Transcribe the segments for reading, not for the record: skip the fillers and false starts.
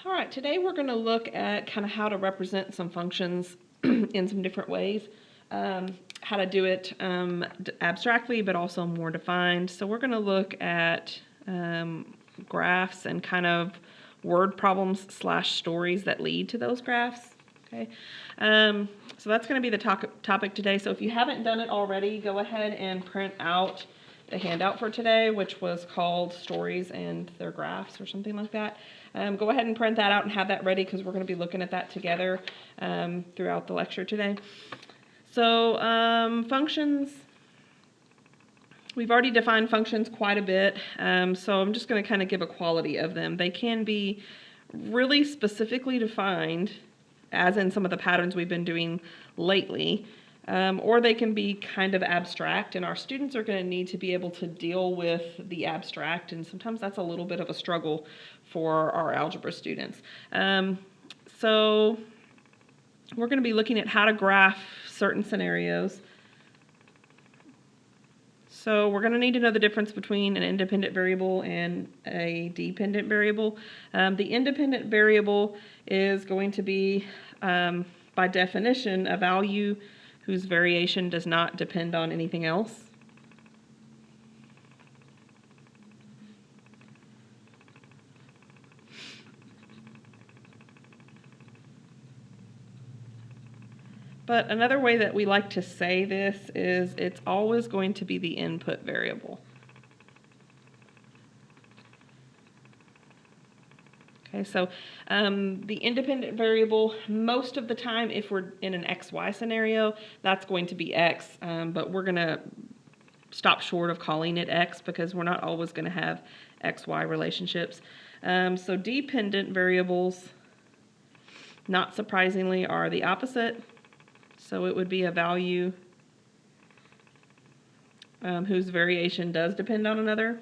All right, today we're going to look at kind of how to represent some functions in some different ways. How to do it abstractly, but also more defined. So we're going to look at graphs and kind of word problems / stories that lead to those graphs. Okay, so that's going to be the topic today. So if you haven't done it already, go ahead and print out the handout for today, which was called Stories and Their Graphs or something like that. Go ahead and print that out and have that ready because we're going to be looking at that together throughout the lecture today. So functions, we've already defined functions quite a bit, so I'm just going to kind of give a quality of them. They can be really specifically defined, as in some of the patterns we've been doing lately, or they can be kind of abstract, and our students are going to need to be able to deal with the abstract, and sometimes that's a little bit of a struggle for our algebra students. So we're going to be looking at how to graph certain scenarios. So we're going to need to know the difference between an independent variable and a dependent variable. The independent variable is going to be, by definition, a value whose variation does not depend on anything else. But another way that we like to say this is it's always going to be the input variable. Okay, so the independent variable, most of the time, if we're in an XY scenario, that's going to be X, but we're going to stop short of calling it X because we're not always going to have XY relationships. So dependent variables, not surprisingly, are the opposite. So it would be a value whose variation does depend on another.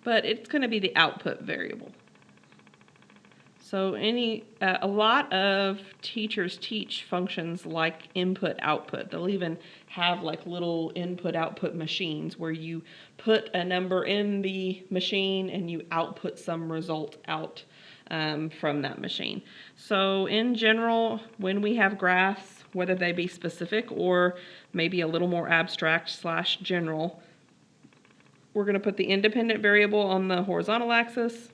But it's going to be the output variable. So a lot of teachers teach functions like input-output. They'll even have like little input-output machines where you put a number in the machine and you output some result out from that machine. So in general, when we have graphs, whether they be specific or maybe a little more abstract / general, we're going to put the independent variable on the horizontal axis.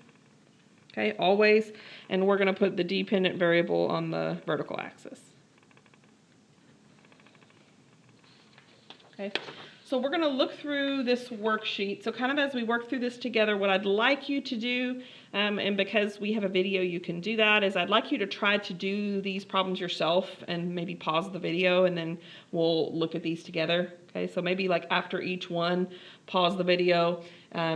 Okay, always, and we're going to put the dependent variable on the vertical axis. Okay, so we're going to look through this worksheet. So kind of as we work through this together, what I'd like you to do, and because we have a video you can do that, is I'd like you to try to do these problems yourself and maybe pause the video and then we'll look at these together. Okay, so maybe like after each one, pause the video,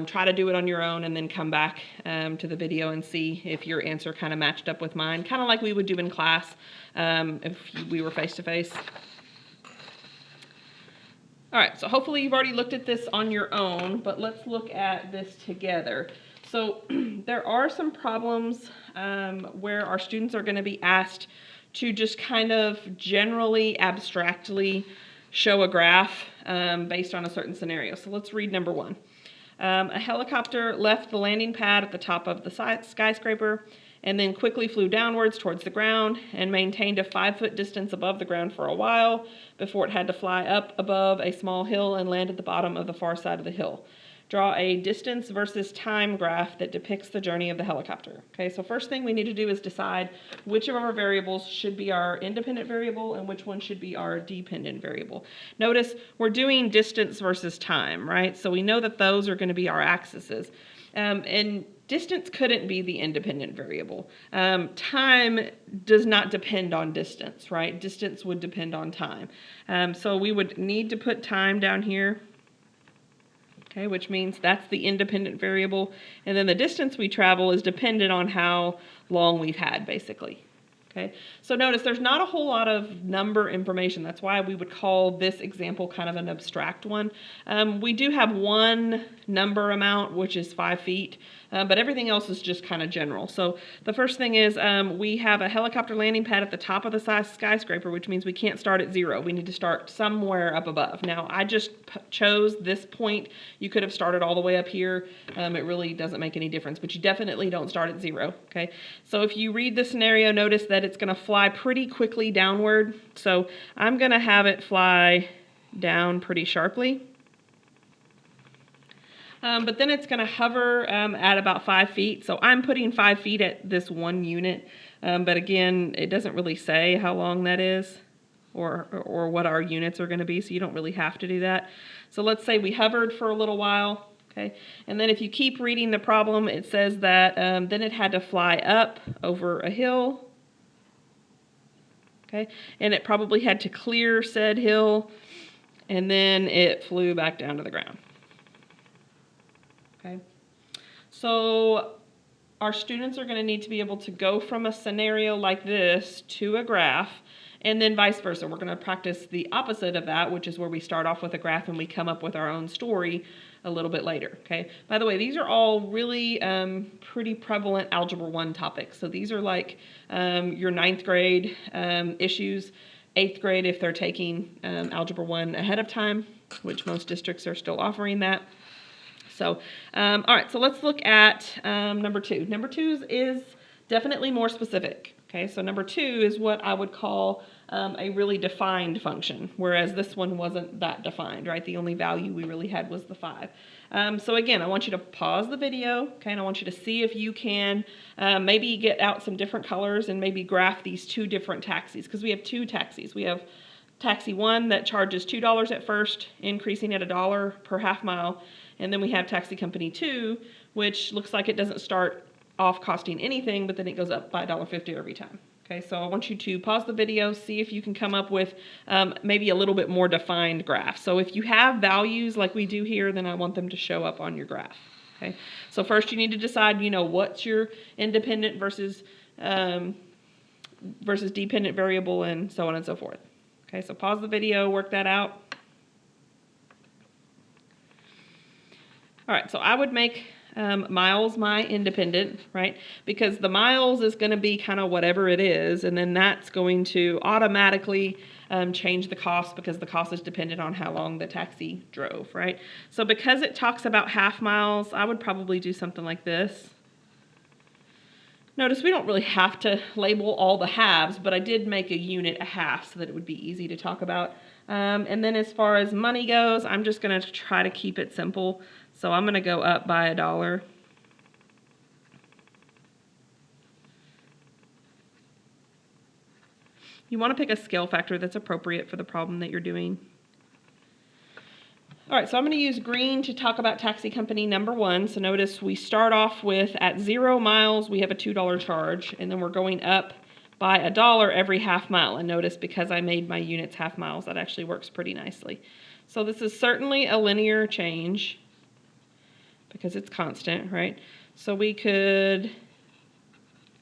try to do it on your own, and then come back to the video and see if your answer kind of matched up with mine, kind of like we would do in class if we were face-to-face. All right, so hopefully you've already looked at this on your own, but let's look at this together. So there are some problems where our students are going to be asked to just kind of generally, abstractly show a graph based on a certain scenario. So let's read number one. A helicopter left the landing pad at the top of the skyscraper and then quickly flew downwards towards the ground and maintained a 5-foot distance above the ground for a while before it had to fly up above a small hill and land at the bottom of the far side of the hill. Draw a distance versus time graph that depicts the journey of the helicopter. Okay, so first thing we need to do is decide which of our variables should be our independent variable and which one should be our dependent variable. Notice we're doing distance versus time, right? So we know that those are going to be our axes. And distance couldn't be the independent variable. Time does not depend on distance, right? Distance would depend on time. So we would need to put time down here. Okay, which means that's the independent variable. And then the distance we travel is dependent on how long we've had, basically. Okay, so notice there's not a whole lot of number information. That's why we would call this example kind of an abstract one. We do have one number amount, which is 5 feet, but everything else is just kind of general. So the first thing is we have a helicopter landing pad at the top of the skyscraper, which means we can't start at 0. We need to start somewhere up above. Now, I just chose this point. You could have started all the way up here. It really doesn't make any difference, but you definitely don't start at 0, okay? So if you read the scenario, notice that it's going to fly pretty quickly downward. So I'm going to have it fly down pretty sharply. But then it's going to hover at about 5 feet. So I'm putting 5 feet at this one unit. But again, it doesn't really say how long that is or what our units are going to be. So you don't really have to do that. So let's say we hovered for a little while. Okay. And then if you keep reading the problem, it says that then it had to fly up over a hill. Okay. And it probably had to clear said hill. And then it flew back down to the ground. Okay, so our students are going to need to be able to go from a scenario like this to a graph, and then vice versa. We're going to practice the opposite of that, which is where we start off with a graph and we come up with our own story a little bit later. Okay. By the way, these are all really pretty prevalent Algebra 1 topics. So these are like your 9th grade issues, 8th grade if they're taking Algebra 1 ahead of time, which most districts are still offering that. So, all right, so let's look at number 2. Number 2 is definitely more specific. Okay, so number 2 is what I would call a really defined function, whereas this one wasn't that defined, right? The only value we really had was the 5. So again, I want you to pause the video, okay, and I want you to see if you can maybe get out some different colors and maybe graph these 2 different taxis, because we have 2 taxis. We have taxi 1 that charges $2 at first, increasing at $1 per half mile. And then we have taxi company 2, which looks like it doesn't start off costing anything, but then it goes up by $1.50 every time. Okay, so I want you to pause the video, see if you can come up with maybe a little bit more defined graph. So if you have values like we do here, then I want them to show up on your graph. Okay, so first you need to decide, what's your independent versus dependent variable and so on and so forth. Okay, so pause the video, work that out. All right, so I would make miles my independent, right? Because the miles is going to be kind of whatever it is, and then that's going to automatically change the cost because the cost is dependent on how long the taxi drove, right? So because it talks about half miles, I would probably do something like this. Notice we don't really have to label all the halves, but I did make a unit a half so that it would be easy to talk about. And then as far as money goes, I'm just going to try to keep it simple. So I'm going to go up by $1. You want to pick a scale factor that's appropriate for the problem that you're doing. All right, so I'm going to use green to talk about taxi company number 1. So notice we start off with at 0 miles, we have a $2 charge, and then we're going up by $1 every half mile. And notice because I made my units half miles, that actually works pretty nicely. So this is certainly a linear change because it's constant, right? So we could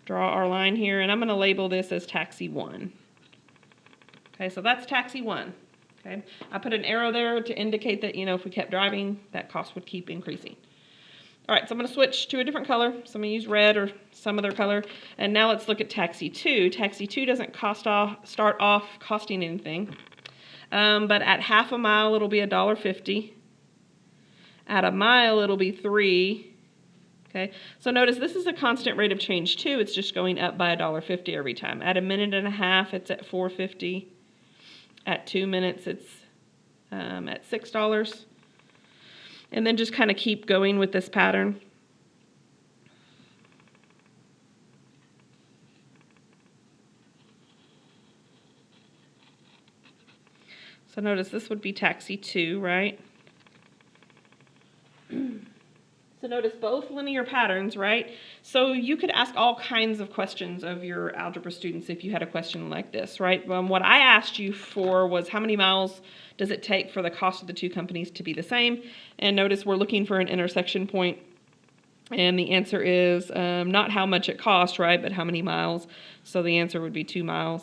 draw our line here, and I'm going to label this as taxi 1. Okay, so that's taxi 1. Okay, I put an arrow there to indicate that, if we kept driving, that cost would keep increasing. All right, so I'm going to switch to a different color. So I'm going to use red or some other color. And now let's look at taxi 2. Taxi 2 doesn't start off costing anything. But at half a mile, it'll be $1.50. At a mile, it'll be 3. Okay, so notice this is a constant rate of change too. It's just going up by $1.50 every time. At a minute and a half, it's at $4.50. At 2 minutes, it's at $6. And then just kind of keep going with this pattern. So notice this would be taxi 2, right? So notice both linear patterns, right? So you could ask all kinds of questions of your algebra students if you had a question like this, right? What I asked you for was how many miles does it take for the cost of the 2 companies to be the same? And notice we're looking for an intersection point. And the answer is not how much it costs, right, but how many miles. So the answer would be 2 miles.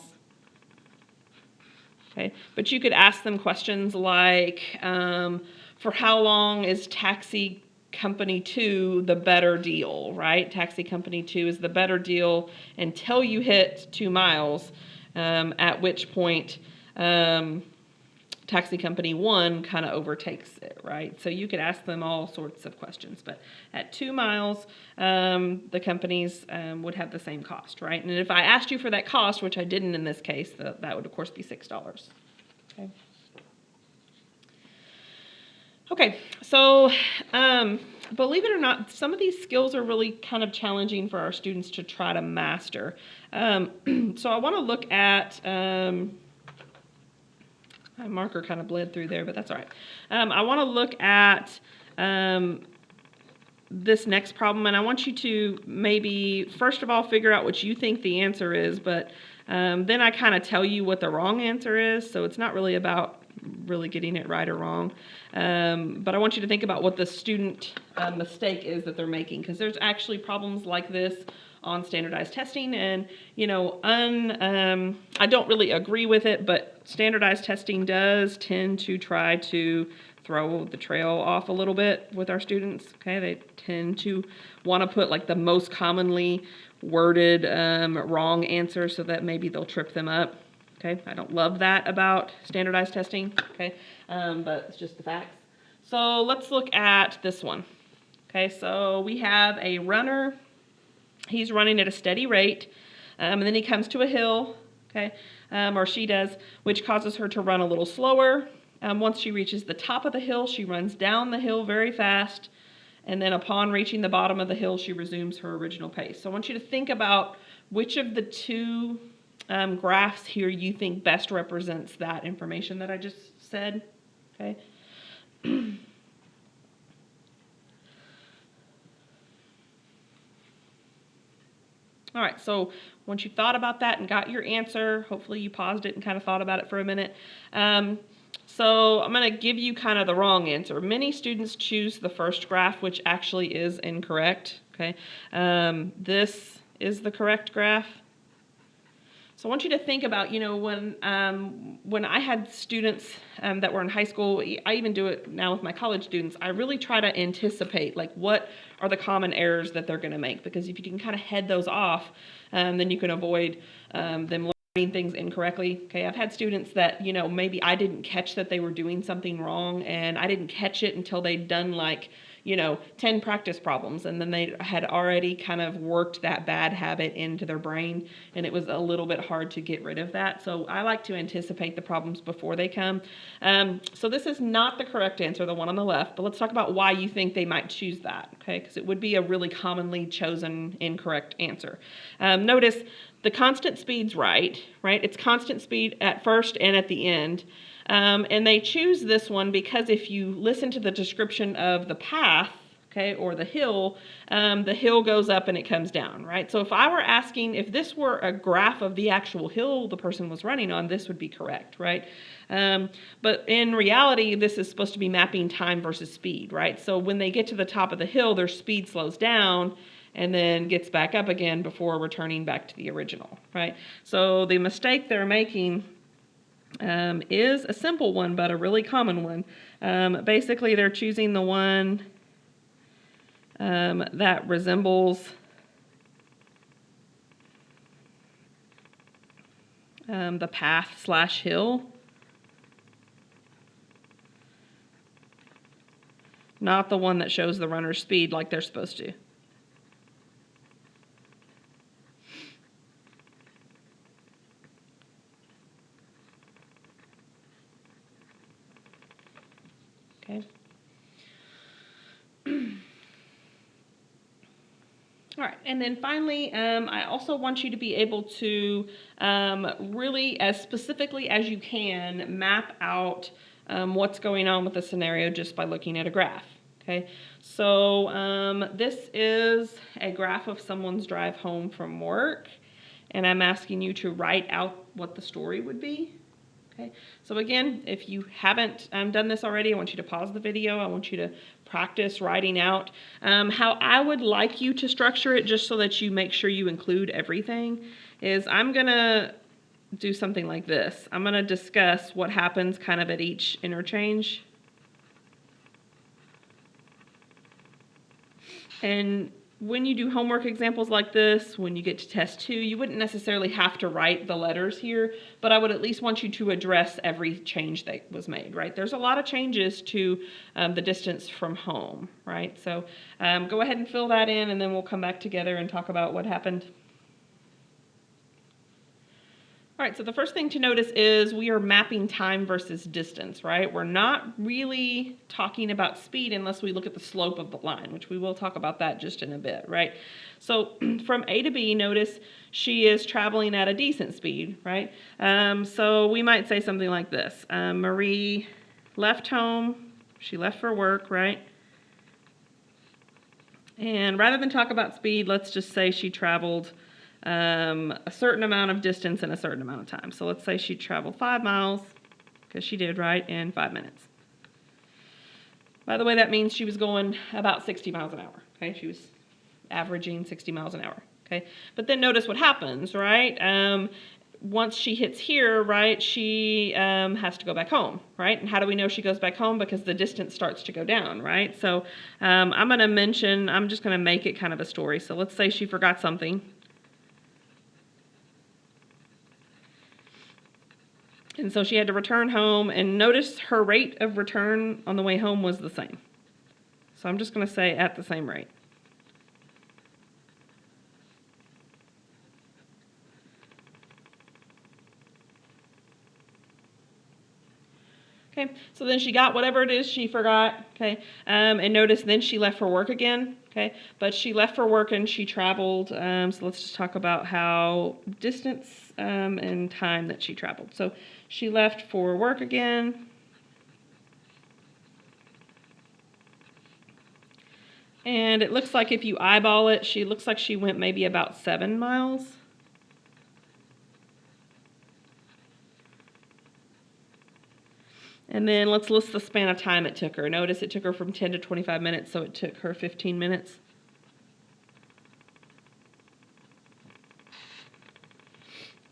Okay, but you could ask them questions like, for how long is taxi company 2 the better deal, right? Taxi company 2 is the better deal until you hit 2 miles, at which point taxi company 1 kind of overtakes it, right? So you could ask them all sorts of questions, but at 2 miles, the companies would have the same cost, right? And if I asked you for that cost, which I didn't in this case, that would of course be $6. Okay. Okay, so believe it or not, some of these skills are really kind of challenging for our students to try to master. So I want to look at, my marker kind of bled through there, but that's all right. I want to look at this next problem, and I want you to maybe, first of all, figure out what you think the answer is, but then I kind of tell you what the wrong answer is, so it's not really about really getting it right or wrong. But I want you to think about what the student mistake is that they're making, because there's actually problems like this on standardized testing, and I don't really agree with it, but standardized testing does tend to try to throw the trail off a little bit with our students. Okay, they tend to want to put like the most commonly worded wrong answer so that maybe they'll trip them up. Okay, I don't love that about standardized testing. Okay, but it's just the facts. So let's look at this one. Okay, so we have a runner. He's running at a steady rate, and then he comes to a hill, okay, or she does, which causes her to run a little slower. Once she reaches the top of the hill, she runs down the hill very fast, and then upon reaching the bottom of the hill, she resumes her original pace. So I want you to think about which of the two graphs here you think best represents that information that I just said, okay? All right, so once you thought about that and got your answer, hopefully you paused it and kind of thought about it for a minute. So I'm going to give you kind of the wrong answer. Many students choose the first graph, which actually is incorrect. Okay, this is the correct graph. So I want you to think about, when I had students that were in high school, I even do it now with my college students, I really try to anticipate, like, what are the common errors that they're going to make? Because if you can kind of head those off, then you can avoid them learning things incorrectly. Okay, I've had students that, maybe I didn't catch that they were doing something wrong, and I didn't catch it until they'd done, like, 10 practice problems, and then they had already kind of worked that bad habit into their brain, and it was a little bit hard to get rid of that. So I like to anticipate the problems before they come. So this is not the correct answer, the one on the left, but let's talk about why you think they might choose that, okay? Because it would be a really commonly chosen incorrect answer. Notice the constant speed's right? It's constant speed at first and at the end. And they choose this one because if you listen to the description of the path, okay, or the hill goes up and it comes down, right? So if I were asking, if this were a graph of the actual hill the person was running on, this would be correct, right? But in reality, this is supposed to be mapping time versus speed, right? So when they get to the top of the hill, their speed slows down and then gets back up again before returning back to the original, right? So the mistake they're making is a simple one, but a really common one. Basically, they're choosing the one that resembles the path/hill, not the one that shows the runner's speed like they're supposed to. Okay. All right, and then finally, I also want you to be able to really, as specifically as you can, map out what's going on with the scenario just by looking at a graph. Okay, so this is a graph of someone's drive home from work, and I'm asking you to write out what the story would be. Okay, so again, if you haven't done this already, I want you to pause the video. I want you to practice writing out how I would like you to structure it, just so that you make sure you include everything. Is I'm going to do something like this. I'm going to discuss what happens kind of at each interchange. And when you do homework examples like this, when you get to test 2, you wouldn't necessarily have to write the letters here, but I would at least want you to address every change that was made, right? There's a lot of changes to the distance from home, right? So go ahead and fill that in, and then we'll come back together and talk about what happened. All right, so the first thing to notice is we are mapping time versus distance, right? We're not really talking about speed unless we look at the slope of the line, which we will talk about that just in a bit, right? So from A to B, notice she is traveling at a decent speed, right? So we might say something like this. Marie left home, she left for work, right? And rather than talk about speed, let's just say she traveled a certain amount of distance in a certain amount of time. So let's say she traveled 5 miles, because she did, right, in 5 minutes. By the way, that means she was going about 60 miles an hour, okay? She was averaging 60 miles an hour, okay? But then notice what happens, right? Once she hits here, right, she has to go back home, right? And how do we know she goes back home? Because the distance starts to go down, right? So I'm just going to make it kind of a story. So let's say she forgot something. And so she had to return home, and notice her rate of return on the way home was the same. So I'm just going to say at the same rate. Okay, so then she got whatever it is she forgot, okay, and notice then she left for work again, okay, but she left for work and she traveled, so let's just talk about how distance and time that she traveled. So she left for work again, and it looks like if you eyeball it, she looks like she went maybe about 7 miles. And then let's list the span of time it took her. Notice it took her from 10 to 25 minutes, so it took her 15 minutes.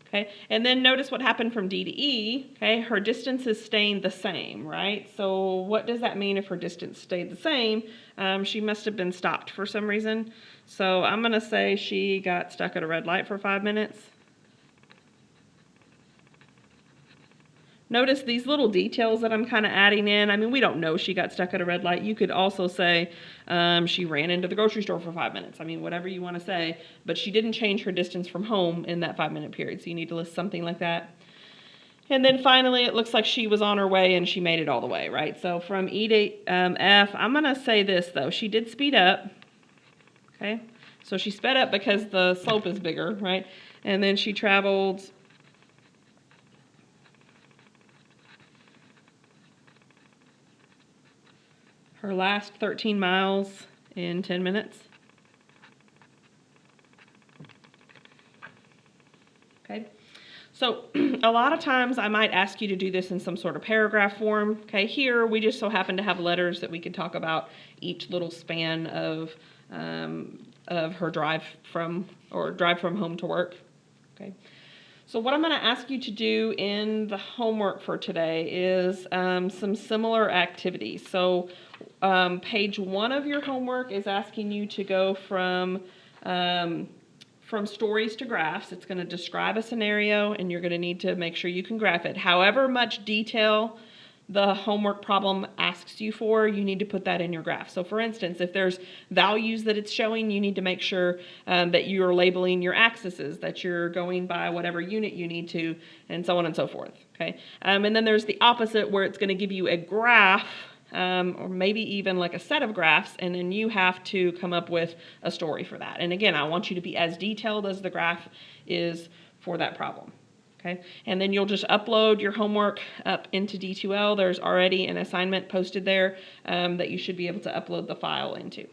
Okay, and then notice what happened from D to E. Okay, her distance is staying the same, right? So what does that mean if her distance stayed the same? She must have been stopped for some reason. So I'm going to say she got stuck at a red light for 5 minutes. Notice these little details that I'm kind of adding in. I mean, we don't know she got stuck at a red light. You could also say she ran into the grocery store for 5 minutes. I mean, whatever you want to say. But she didn't change her distance from home in that 5-minute period. So you need to list something like that. And then finally, it looks like she was on her way and she made it all the way, right? So from E to F, I'm going to say this, though. She did speed up. Okay? So she sped up because the slope is bigger, right? And then she traveled... her last 13 miles in 10 minutes. Okay, so a lot of times I might ask you to do this in some sort of paragraph form. Okay, here we just so happen to have letters that we could talk about each little span of her drive from home to work. Okay. So what I'm going to ask you to do in the homework for today is some similar activities. So page 1 of your homework is asking you to go from stories to graphs. It's going to describe a scenario, and you're going to need to make sure you can graph it. However much detail the homework problem asks you for, you need to put that in your graph. So for instance, if there's values that it's showing, you need to make sure that you're labeling your axes, that you're going by whatever unit you need to, and so on and so forth. Okay, and then there's the opposite where it's going to give you a graph, or maybe even like a set of graphs, and then you have to come up with a story for that. And again, I want you to be as detailed as the graph is for that problem. Okay, and then you'll just upload your homework up into D2L. There's already an assignment posted there that you should be able to upload the file into.